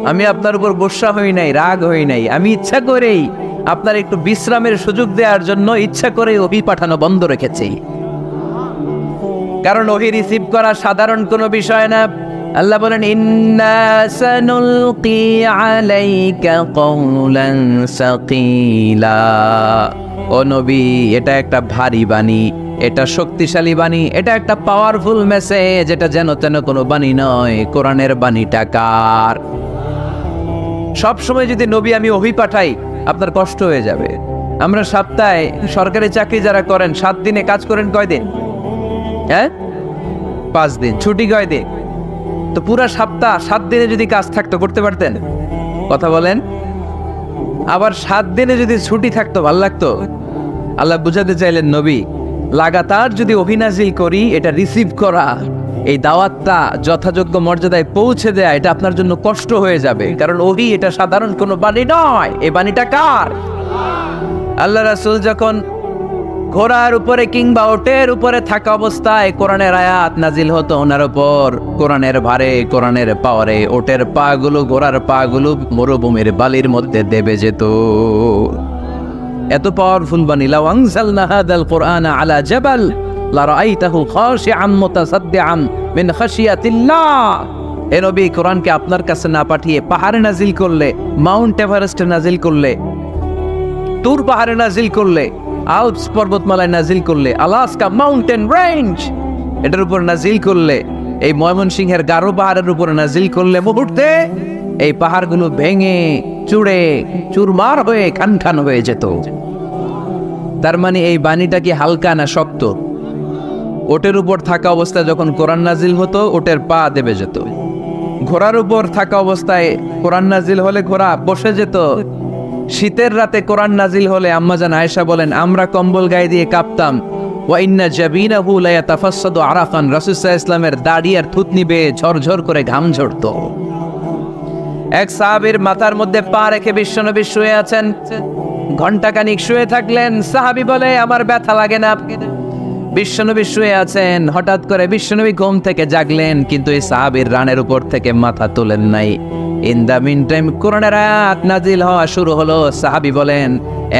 আমি আপনার উপর গোসা হই নাই, রাগ হই নাই। আমি ইচ্ছা করেই আপনার একটু বিশ্রামের সুযোগ দেওয়ার জন্য ইচ্ছা করে ওহী পাঠানো বন্ধ রেখেছি, কারণ ওহী রিসিভ করা সাধারণ কোনো বিষয় না। আল্লাহ বলেন ইন্না সানুলকি আলাইকা কওলান সাকিলা, ও নবী এটা একটা ভারী বাণী, এটা শক্তিশালী বাণী, এটা একটা পাওয়ারফুল মেসেজ, এটা যেন তেন কোনো বাণী নয়। কোরআনের বাণীটা কার? সব সময় যদি নবী আমি ওহী পাঠাই আপনার কষ্ট হয়ে যাবে। আমরা সপ্তাহে সরকারি চাকরি যারা করেন 7 দিনে কাজ করেন কয় দিন? 5 দিন। ছুটি কয় দিন? তো পুরা সপ্তাহ 7 দিনে যদি কাজ থাকতো করতে পারতেন? কথা বলেন। আবার 7 দিনে যদি ছুটি থাকতো ভাল লাগতো? আল্লাহ বুঝাতে চাইলেন নবী লাগাতার যদি ওহী নাজিল করি, এটা রিসিভ করা, এই দাওয়াতটা যথাযোগ্য মর্যাদায় পৌঁছে দেয়া, এটা আপনার জন্য কষ্ট হয়ে যাবে। কারণ ওহী এটা সাধারণ কোনো বাণী নয়। এই বাণীটা কার? আল্লাহ রাসূল যখন ঘোড়ার উপরে কিংবা ওটের উপরে থাকা অবস্থায় কোরআনের আয়াত নাজিল হতো ওনার উপর, কোরআনের ভারে, কোরআনের পাওয়ারে ওটের পা গুলো, ঘোড়ার পা গুলো মরুভূমির বালির মধ্যে দেবে যেত। এত পাওয়ারফুল বাণী। লাউ আনজালনা হাযাল কুরআনা আলা জাবাল লারাআইতাহু খাশিআম মুতাসাদ্দিআন মিন খাশিয়াতিল্লাহ। এ নবী, কোরআনকে আপনার কাছে না পাঠিয়ে পাহাড়ে নাজিল করলে, মাউন্ট এভারেস্টে নাজিল করলে, তুর পাহাড়ে নাজিল করলে, আল্পস পর্বতমালায় নাজিল করলে, আলাস্কা মাউন্টেন রেঞ্জ এটার উপর নাজিল করলে, এই ময়মনসিংহের গারো পাহাড়ের উপর নাজিল করলে, মুহূর্তে এই পাহাড়গুলো ভেঙে চুড়ে চুরমার হয়ে খান খান হয়ে যেত। তার মানে এই বাণীটা কি হালকা না শক্ত? ওটের উপর থাকা অবস্থায় যখন কোরআন নাজিল হতো ওটের পা দেবে যেত। ঘোড়ার উপর থাকা অবস্থায় কোরআন নাজিল হলে ঘোড়া বসে যেত। শীতের রাতে কোরআন নাজিল হলে আম্মাজান আয়েশা বলেন আমরা কম্বল গায়ে দিয়ে কাঁপতাম। ওয়া ইন্না জাবিনাহু লা ইয়াতাফাসসাদু আরাকান, রাসূল সাল্লাল্লাহু আলাইহি ওয়াসাল্লামের দাড়ি আর থুতনি বেয়ে ঝরঝর করে ঘাম ঝরতো। এক সাহাবীর মাথার মধ্যে পা রেখে বিশ্বনবী শুয়ে আছেন। ঘন্টাখানিক শুয়ে থাকলেন। সাহাবী বলে আমার ব্যথা লাগে না। বিশ্বনবী শুয়ে আছেন, হঠাৎ করে বিশ্বনবী ঘুম থেকে জাগলেন, কিন্তু এই সাহাবীর রানের উপর থেকে মাথা তোলেন নাই। ইন দা মিন টাইম কোরআনের আয়াত নাজিল হওয়া শুরু হলো। সাহাবী বলেন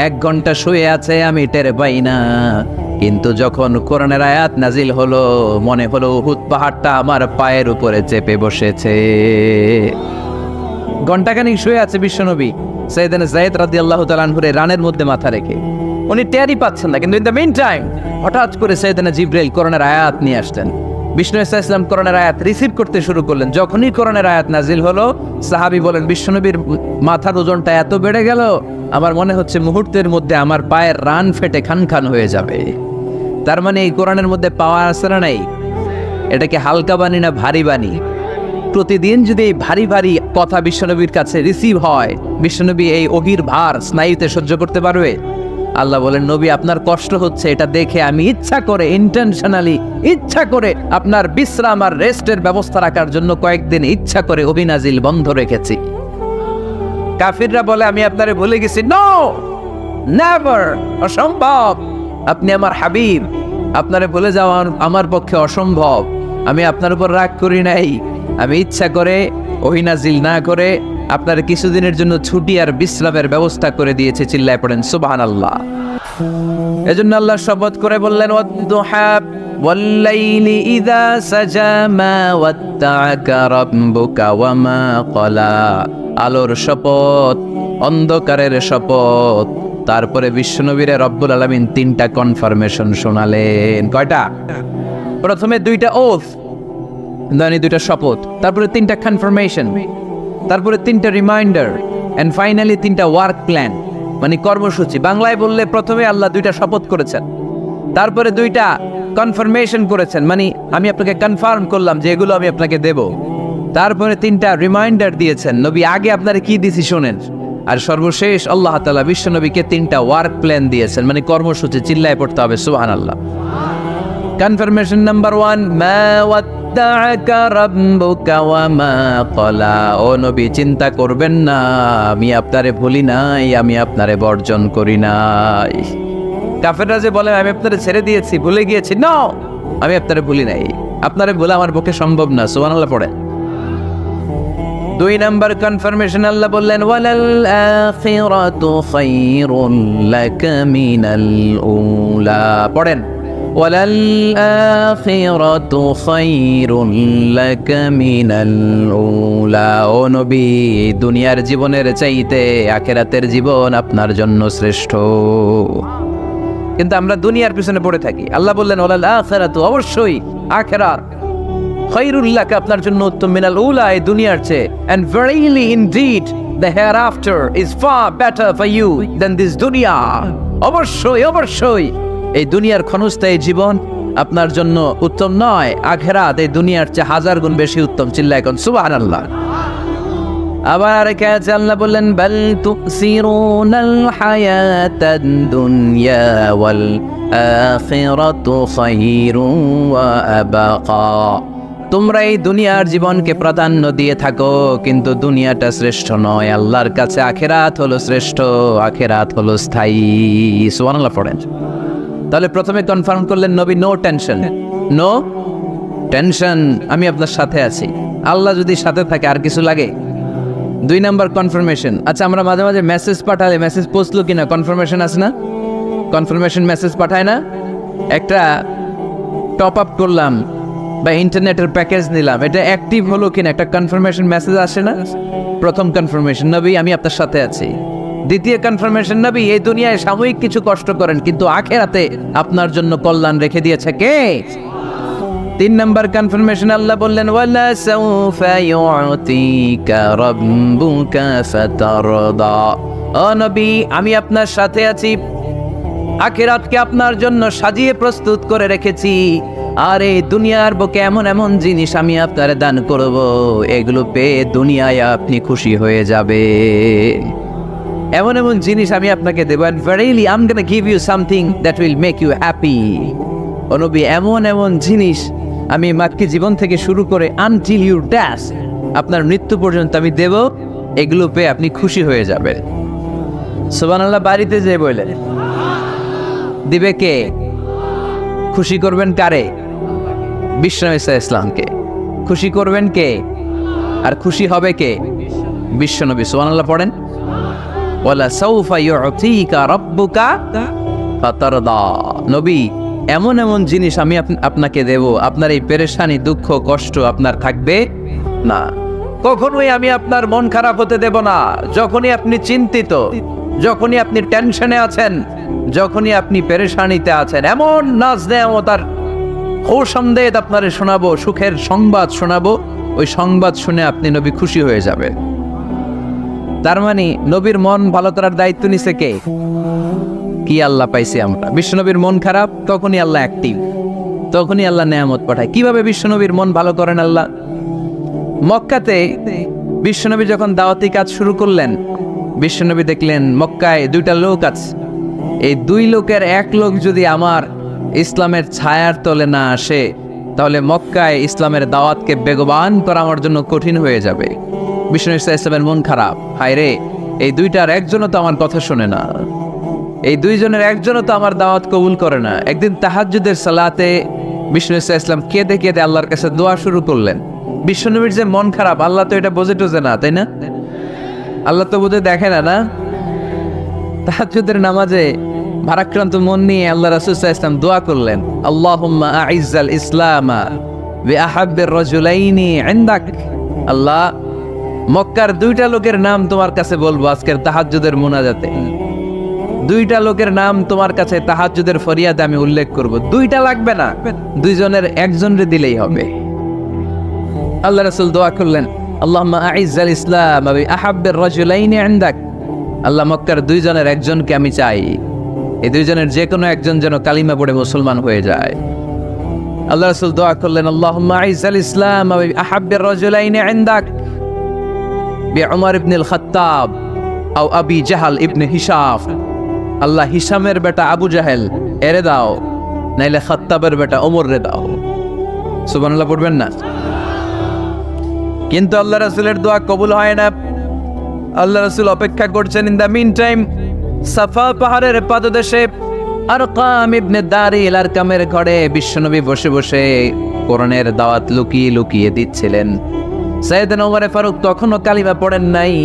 1 ঘন্টা শুয়ে আছে আমি টের পাই না, কিন্তু যখন কোরআনের আয়াত নাজিল হলো মনে হলো উহুদ পাহাড়টা আমার পায়ের উপরে চেপে বসেছে। ঘন্টাখানিক শুয়ে আছে বিশ্বনবী সাইয়েদনা যায়েদ রাদিয়াল্লাহু তাআলা আনহুর রানের মধ্যে মাথা রেখে। উনি টেরই পাচ্ছেন না, কিন্তু ইন দ্য মিন টাইম হঠাৎ করে সাইয়েদনা জিবরাইল কোরআনের আয়াত নিয়ে আসতেন। বিষ্ণু ইসা ইসলাম কোরআনের আয়াত রিসিভ করতে শুরু করলেন। যখনই কোরআনের আয়াত নাজিল হলো সাহাবী বলেন বিশ্বনবীর মাথার ওজনটা এত বেড়ে গেল আমার মনে হচ্ছে মুহূর্তের মধ্যে আমার পায়ের রান ফেটে খান খান হয়ে যাবে। তার মানে এই কোরআনের মধ্যে পাওয়ার আছে না নাই? এটা কি হালকা বাণী না ভারী বাণী? প্রতিদিন যদি এই ভারী ভারী কথা বিশ্বনবীর কাছে রিসিভ হয়, বিশ্বনবী এই ওহীর ভার স্নায়ুতে সহ্য করতে পারবে? আল্লাহ বলেন নবী আপনার কষ্ট হচ্ছে, এটা দেখে আমি ইচ্ছা করে ইন্টেনশনালি ইচ্ছা করে আপনার বিশ্রাম আর রেস্টের ব্যবস্থা রাখার জন্য কয়েকদিন ইচ্ছা করে ওহী নাজিল বন্ধ রেখেছি। কাফিররা বলে আমি আপনারে ভুলে গেছি। নো, নেভার, অসম্ভব। আপনি আমার হাবিব, আপনারে ভুলে যাওয়া আমার পক্ষে অসম্ভব। আমি আপনার উপর রাগ করি নাই, আমি ইচ্ছা করে ওহী নাজিল না করে আপনার কিছুদিনের জন্য ছুটি আর বিশ্রামের ব্যবস্থা করে দিয়েছে। চিল্লায় পড়েন সুবহানাল্লাহ। এজন্য আল্লাহ শপথ করে বললেন ওয়াদ-দুহা ওয়াল-লাইলি ইযা সাজা মা ওয়াত্তা'আকা রাব্বুকা ওয়া মা ক্বালা। আলোর শপথ, অন্ধকারের শপথ, তারপরে বিশ্বনবীরে রব্বুল আলামিন 3টা কনফার্মেশন শোনালেন। কয়টা? প্রথমে 2টা ওথ, মানে 2টা শপথ, তারপরে 3টা কনফার্মেশন, তারপরে 3টা রিমাইন্ডার, এন্ড ফাইনালি 3টা ওয়ার্ক প্ল্যান, মানে কর্মসূচি। বাংলায় বললে প্রথমে আল্লাহ 2টা শপথ করেছেন, তারপরে 2টা কনফার্মেশন করেছেন, মানে আমি আপনাকে কনফার্ম করলাম যে এগুলো আমি আপনাকে দেব, তারপরে 3টা রিমাইন্ডার দিয়েছেন, নবী আগে আপনারা কি দিছি শোনেন, আর সর্বশেষ আল্লাহ তাআলা বিশ্ব নবীকে 3টা ওয়ার্ক প্ল্যান দিয়েছেন, মানে কর্মসূচি। চিল্লায় পড়তে হবে সুবহানাল্লাহ। কনফার্মেশন নাম্বার 1, মা ওয়াদ্দাআকা রাব্বুকা ওয়া মা ক্বালা। ও নবী, চিন্তা করবেন না, আমি আপনারে ভুলি নাই, আমি আপনারে বর্জন করি নাই। কাফেররা যে বলে আমি আপনারে ছেড়ে দিয়েছি, ভুলে গিয়েছি, নো, আমি আপনারে ভুলি নাই, আপনারে ভুলা আমার পক্ষে সম্ভব না। সুবহানাল্লাহ পড়ে। 2 নাম্বার কনফার্মেশন, আল্লাহ বললেন ওয়ালাল আখিরাতু খায়রুন লাকা মিনাল উলা। পড়েন, ওয়ালাল আখিরাতু খায়রুন লাকা মিনাল উলা। ও নবী, দুনিয়ার জীবনের চাইতে আখিরাতের জীবন আপনার জন্য শ্রেষ্ঠ। কিন্তু আমরা দুনিয়ার পিছনে পড়ে থাকি। আল্লাহ বললেন ওয়ালাল আখিরাতু, অবশ্যই আখিরাত, খায়রুল লাকা, আপনার জন্য উত্তম, মিনাল উলা, এই দুনিয়ার চেয়ে, and verily indeed the hereafter is far better for you than this dunya. অবশ্যই অবশ্যই এই দুনিয়ার ক্ষণস্থায়ী জীবন আপনার জন্য উত্তম নয়, আখিরাত এই দুনিয়ার চেয়ে 1000 গুণ বেশি উত্তম। চিল্লায় কোন সুবহানাল্লাহ। আবার আরেক আয়াতে আল্লাহ বললেন বাল তুসিরুনাল হায়াতাদ দুনিয়া ওয়াল আখিরাতু খায়রুন ওয়া আবাকা। তোমরা এই দুনিয়ার জীবনকে প্রাধান্য দিয়ে থাকো, কিন্তু দুনিয়াটা শ্রেষ্ঠ নয়, আল্লাহর কাছে আখিরাত হলো শ্রেষ্ঠ, আখিরাত হলো স্থায়ী। সুবহানাল্লাহ পড়েন। তাহলে প্রথমে কনফার্ম করলেন নবী, নো টেনশন, নো টেনশন, আমি আপনার সাথে আছি। আল্লাহ যদি সাথে থাকে আর কিছু লাগে? 2 নাম্বার কনফার্মেশন। আচ্ছা, আমরা মাঝে মাঝে মেসেজ পাঠালে মেসেজ পৌঁছলো কিনা কনফার্মেশন আছে না? কনফার্মেশন মেসেজ পাঠায় না? একটা টপ আপ করলাম বা ইন্টারনেটের প্যাকেজ নিলাম, এটা অ্যাক্টিভ হলো কিনা একটা কনফার্মেশন মেসেজ আসে না? প্রথম কনফার্মেশন, নবী আমি আপনার সাথে আছি। দ্বিতীয় কনফার্মেশন, নবী এই দুনিয়ায় সাময়িক কিছু কষ্ট করেন, কিন্তু আখিরাতে আপনার জন্য কল্যাণ রেখে দিয়েছে কে? 3 নাম্বার কনফার্মেশন, আল্লাহ বললেন ওয়ালা সাউফা ইউতিকা রাব্বুকা ফাতারদা। ও নবী, আমি আপনার সাথে আছি, আখিরাতকে আপনার জন্য সাজিয়ে প্রস্তুত করে রেখেছি, আর এই দুনিয়ার বুকে এমন এমন জিনিস আমি আপনারে দান করব, এগুলো পেয়ে দুনিয়ায় আপনি খুশি হয়ে যাবে। এমন এমন জিনিস আমি আপনাকে দেব, and verily I'm gonna give you something that will make you happy. ও নবী, এমন এমন জিনিস আমি মাক্কি জীবন থেকে শুরু করে until you die, আপনার মৃত্যু পর্যন্ত আমি দেব, এগুলো পেয়ে আপনি খুশি হয়ে যাবেন। সুবহানাল্লাহ। বাড়িতে যে বলে দিবে কে? খুশি করবেন কারে? বিশ্বনবী সাল্লাল্লাহু আলাইহি ওয়াসাল্লামকে। খুশি করবেন কে? আর খুশি হবে কে? বিশ্বনবী। সুবহানাল্লাহ পড়েন। ওয়ালা সাউফা ইউতিকা রাব্বুকা ফাতারদা। নবী, এমন এমন জিনিস আমি আপনাকে দেব, আপনার এই পেরেশানি, দুঃখ, কষ্ট আপনার থাকবে না। কখনোই আমি আপনার মন খারাপ হতে দেব না। যখনই আপনি চিন্তিত, যখনই আপনি টেনশনে আছেন, যখনই আপনি পেরেশানিতে আছেন, এমন নাজ নেয়ামতার খুশামদেদ আপনারে শোনাবো, সুখের সংবাদ শোনাবো, ওই সংবাদ শুনে আপনি নবী খুশি হয়ে যাবেন। তার মানে নবীর মন ভালো করার দায়িত্ব নিছে কে? কি আল্লাহ পাইছি আমরা। বিশ্বনবীর মন খারাপ, তখনই আল্লাহ অ্যাক্টিভ, তখনই আল্লাহ নেয়ামত পাঠায়। কিভাবে বিশ্বনবীর মন ভালো করেন আল্লাহ? মক্কাতে বিশ্বনবী যখন দাওয়াতি কাজ শুরু করলেন, বিশ্বনবী দেখলেন মক্কায় 2টা লোক আছে, এই 2 লোকের এক লোক যদি আমার ইসলামের ছায়ার তলে না আসে, তাহলে মক্কায় ইসলামের দাওয়াতকে বেগবান করা আমার জন্য কঠিন হয়ে যাবে। বিশ্বনবী সাল্লাল্লাহু আলাইহি ওয়াসাল্লামের মন খারাপ, হায় রে, এই 2টার একজনও তো আমার কথা শোনে না, এই 2 জনের একজনও তো আমার দাওয়াত কবুল করে না। একদিন তাহাজ্জুদের সালাতে বিশ্বনবী সাল্লাল্লাহু আলাইহি ওয়াসাল্লাম কেঁদে কেঁদে আল্লাহর কাছে দোয়া শুরু করলেন। বিশ্বনবীর যে মন খারাপ, আল্লাহ তো এটা বোঝে টোঝে না, তাই না? আল্লাহ তো বোঝে দেখে না, না? তাহাজ্জুদের নামাজে ভারাক্রান্ত মন নিয়ে আল্লাহ রাসূল সাল্লাল্লাহু আলাইহি ওয়াসাল্লাম দোয়া করলেন, আল্লাহুম্মা আইজ্জাল ইসলামা বিআহাব্বির রাজুলাইনি ইনদাক। আল্লাহ, মক্কার 2টা লোকের নাম তোমার কাছে বলবো আজকের তাহাজ্জুদের মুনাজাতে। দুইটা লোকের নাম তোমার কাছে তাহাজ্জুদের ফরিয়াদে আমি উল্লেখ করব, দুইটা লাগবে না, দুইজনের একজনরে দিলেই হবে। আল্লাহ রাসূল দোয়া করলেন, আল্লাহুম্মা আইজ্জাল ইসলাম ওয়া আহাব্বির রাজুলাইনি ইনদাক। আল্লাহ মক্কার দুইজনের একজনকে আমি চাই, এই দুইজনের যে কোনো একজন যেন কালিমা পড়ে মুসলমান হয়ে যায়। আল্লাহ রাসূল দোয়া করলেন, আল্লাহুম্মা আইজ্জাল ইসলাম ওয়া আহাব্বির রাজুলাইনি ইনদাক বিউমর ইবনুল খাত্তাব আও আবি জাহল ইবনে হিশাম। আল্লাহ হিশামের বেটা আবু জাহেল এরে দাও, নাইলে খাত্তাবের বেটা ওমর রে দাও। সুবহানাল্লাহ পড়বেন না? কিন্তু আল্লাহ রাসূলের দোয়া কবুল হয় না। আল্লাহ রাসূল অপেক্ষা করছেন। ইন দা মিন টাইম সাফা পাহাড়ের পাদদেশে আরকাম ইবনে দারিল আরকামের ঘরে বিশ্বনবী বসে বসে কোরআনের দাওয়াত লুকিয়ে লুকিয়ে দিচ্ছিলেন। সাইয়েদনা ওমর ফারুক তখনও কালিমা পড়েন নাই।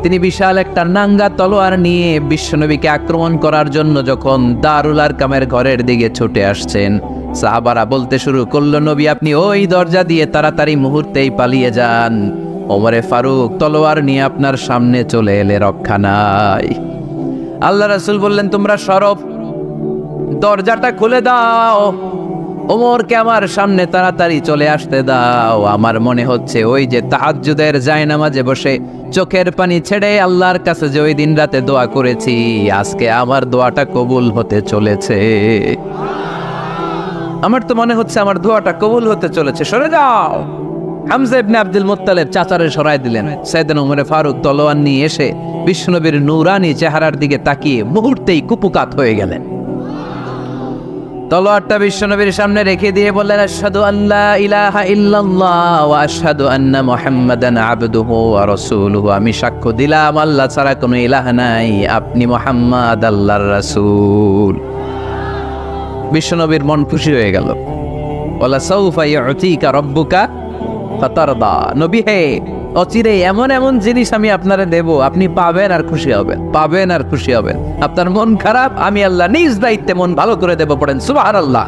তিনি বিশাল একটা নাঙ্গা তলোয়ার নিয়ে বিশ্বনবীকে আক্রমণ করার জন্য যখন দারুল আরকামের ঘরের দিকে ছুটে আসছেন, সাহাবারা বলতে শুরু করলো, নবী আপনি ওই দরজা দিয়ে তাড়াতাড়ি মুহূর্তেই পালিয়ে যান, ওমরে ফারুক তলোয়ার নিয়ে আপনার সামনে চলে এলে রক্ষা নাই। আল্লাহ রাসূল বললেন, তোমরা সরব, দরজাটা খুলে দাও, ওমরকে আমার সামনে তাড়াতাড়ি চলে আসতে দাও। আমার মনে হচ্ছে ওই যে তাহাজ্জুদের জায়নামাজে বসে চোখের পানি ছেড়ে আল্লাহর কাছে যে ওই দিন রাতে দোয়া করেছি, আজকে আমার দোয়াটা কবুল হতে চলেছে। আমার তো মনে হচ্ছে আমার দোয়াটা কবুল হতে চলেছে, সরে যাও। হামজা ইবনে আব্দুল মুত্তালিব চাচারে সরাই দিলেন। সাইয়েদনা ওমর ফারুক তলোয়ার নিয়ে এসে বিশ্বনবীর নূরানি চেহারার দিকে তাকিয়ে মুহূর্তেই কুপুকাত হয়ে গেলেন। তলোয়ারটা বিশ্বনবীর সামনে রেখে দিয়ে বললেন, আশহাদু আল্লা ইলাহা ইল্লাল্লাহ ওয়া আশহাদু আন্না মুহাম্মাদান আবদুহু ওয়া রাসূলুহু। আমি সাক্ষ্য দিলাম আল্লাহ ছাড়া কোনো ইলাহ নাই, আপনি মুহাম্মদ আল্লাহর রাসূল। বিশ্বনবীর মন খুশি হয়ে গেল। ওয়ালা সাউফা ইউতিকা রাব্বুকা ফাতারদা। নবী হে, অচিরে এমন এমন জিনিস আমি আপনারে দেব, আপনি পাবেন আর খুশি হবেন, পাবেন আর খুশি হবেন। আপনার মন খারাপ, আমি আল্লাহ নিজ দায়িত্বে মন ভালো করে দেব। পড়েন সুবহানাল্লাহ।